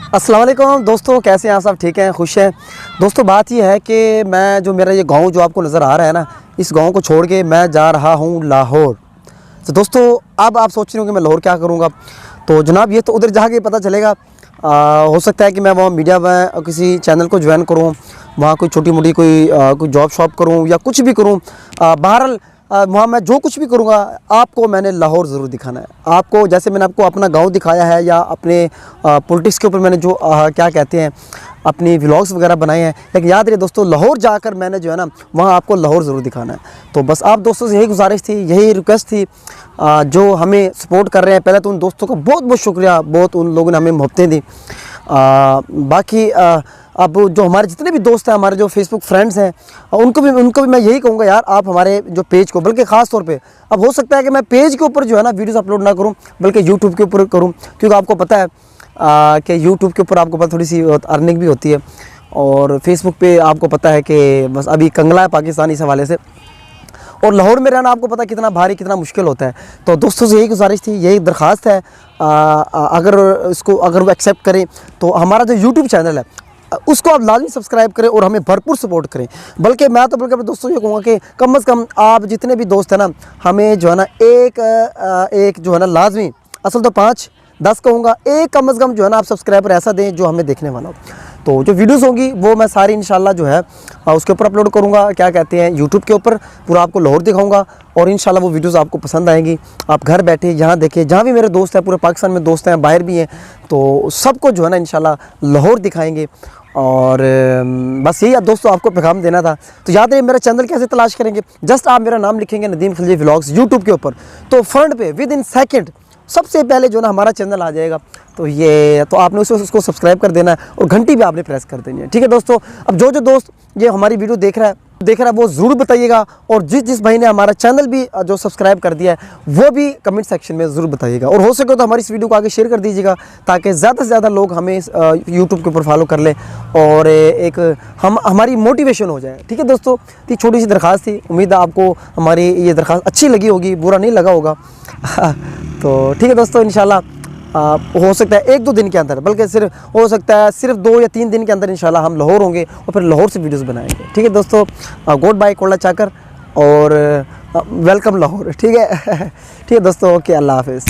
अस्सलाम वालेकुम दोस्तों, कैसे हैं आप? सब ठीक हैं, खुश हैं? दोस्तों बात ये है कि मैं जो मेरा ये गांव जो आपको नज़र आ रहा है ना, इस गांव को छोड़ के मैं जा रहा हूं लाहौर। तो दोस्तों अब आप सोच रहे हो कि मैं लाहौर क्या करूंगा, तो जनाब ये तो उधर जाके पता चलेगा। हो सकता है कि मैं वहाँ मीडिया में किसी चैनल को ज्वाइन करूँ, वहाँ कोई छोटी मोटी कोई जॉब शॉप करूँ या कुछ भी करूँ। बहरहाल वहाँ मैं जो कुछ भी करूँगा आपको मैंने लाहौर ज़रूर दिखाना है। आपको जैसे मैंने आपको अपना गांव दिखाया है या अपने पॉलिटिक्स के ऊपर मैंने जो क्या कहते हैं अपनी व्लॉग्स वगैरह बनाए हैं, लेकिन याद रहे दोस्तों लाहौर जाकर मैंने जो है ना वहाँ आपको लाहौर ज़रूर दिखाना है। तो बस आप दोस्तों से यही गुजारिश थी, यही रिक्वेस्ट थी। जो हमें सपोर्ट कर रहे हैं, पहले तो उन दोस्तों का बहुत बहुत शुक्रिया, बहुत उन लोगों ने हमें मोहब्बतें दी। बाकी अब जो हमारे जितने भी दोस्त हैं, हमारे जो फेसबुक फ्रेंड्स हैं, उनको भी मैं यही कहूँगा यार, आप हमारे जो पेज को, बल्कि ख़ास तौर पे अब हो सकता है कि मैं पेज के ऊपर जो है ना वीडियोस अपलोड ना करूँ, बल्कि यूट्यूब के ऊपर करूँ, क्योंकि आपको पता है कि यूट्यूब के ऊपर आपको पता थोड़ी सी अर्निंग भी होती है, और फेसबुक पे आपको पता है कि बस अभी कंगला है पाकिस्तान इस हवाले से, और लाहौर में रहना आपको पता है कितना भारी कितना मुश्किल होता है। तो दोस्तों से यही गुजारिश थी, यही दरख्वास्त है, अगर वो एक्सेप्ट करें तो हमारा जो यूट्यूब चैनल है उसको आप लाजमी सब्सक्राइब करें और हमें भरपूर सपोर्ट करें। बल्कि अपने दोस्तों ये कहूँगा कि कम से कम आप जितने भी दोस्त हैं ना, हमें जो है ना एक जो है ना लाजमी, असल तो 5-10 कहूँगा, एक कम से कम जो है ना आप सब्सक्राइबर ऐसा दें जो हमें देखने वाला हो। तो जो वीडियोस होंगी वो मैं सारी इंशाल्लाह जो है उसके ऊपर अपलोड करूँगा, क्या कहते हैं यूट्यूब के ऊपर पूरा आपको लाहौर दिखाऊंगा, और इंशाल्लाह वो वीडियोस आपको पसंद आएंगी। आप घर बैठे यहाँ देखें, जहाँ भी मेरे दोस्त हैं, पूरे पाकिस्तान में दोस्त हैं, बाहर भी हैं, तो सबको जो है ना इंशाल्लाह लाहौर दिखाएंगे। और बस यही दोस्तों आपको पैगाम देना था। तो याद रहे मेरा चैनल कैसे तलाश करेंगे, जस्ट आप मेरा नाम लिखेंगे नदीम खिलजी व्लॉग्स यूट्यूब के ऊपर, तो फ्रंट पे विद इन सेकेंड सबसे पहले जो ना हमारा चैनल आ जाएगा। तो आपने उसको सब्सक्राइब कर देना है और घंटी भी आपने प्रेस कर देनी है, ठीक है दोस्तों। अब जो दोस्त ये हमारी वीडियो देख रहा है वो ज़रूर बताइएगा, और जिस भाई ने हमारा चैनल भी जो सब्सक्राइब कर दिया है वो भी कमेंट सेक्शन में ज़रूर बताइएगा, और हो सके तो हमारी इस वीडियो को आगे शेयर कर दीजिएगा, ताकि ज़्यादा से ज़्यादा लोग हमें यूट्यूब के ऊपर फॉलो कर लें और एक हमारी मोटिवेशन हो जाए, ठीक है दोस्तों। तो छोटी सी दरख्वास्त थी, उम्मीद है आपको हमारी ये दरख्वास्त अच्छी लगी होगी, बुरा नहीं लगा होगा। तो ठीक है दोस्तों, इंशाल्लाह हो सकता है 1-2 दिन के अंदर, बल्कि हो सकता है सिर्फ 2 या 3 दिन के अंदर इंशाल्लाह हम लाहौर होंगे और फिर लाहौर से वीडियोस बनाएंगे, ठीक है दोस्तों। गुड बाय कोल्ला चाकर और वेलकम लाहौर, ठीक है। ठीक है दोस्तों, ओके, अल्लाह हाफिज़।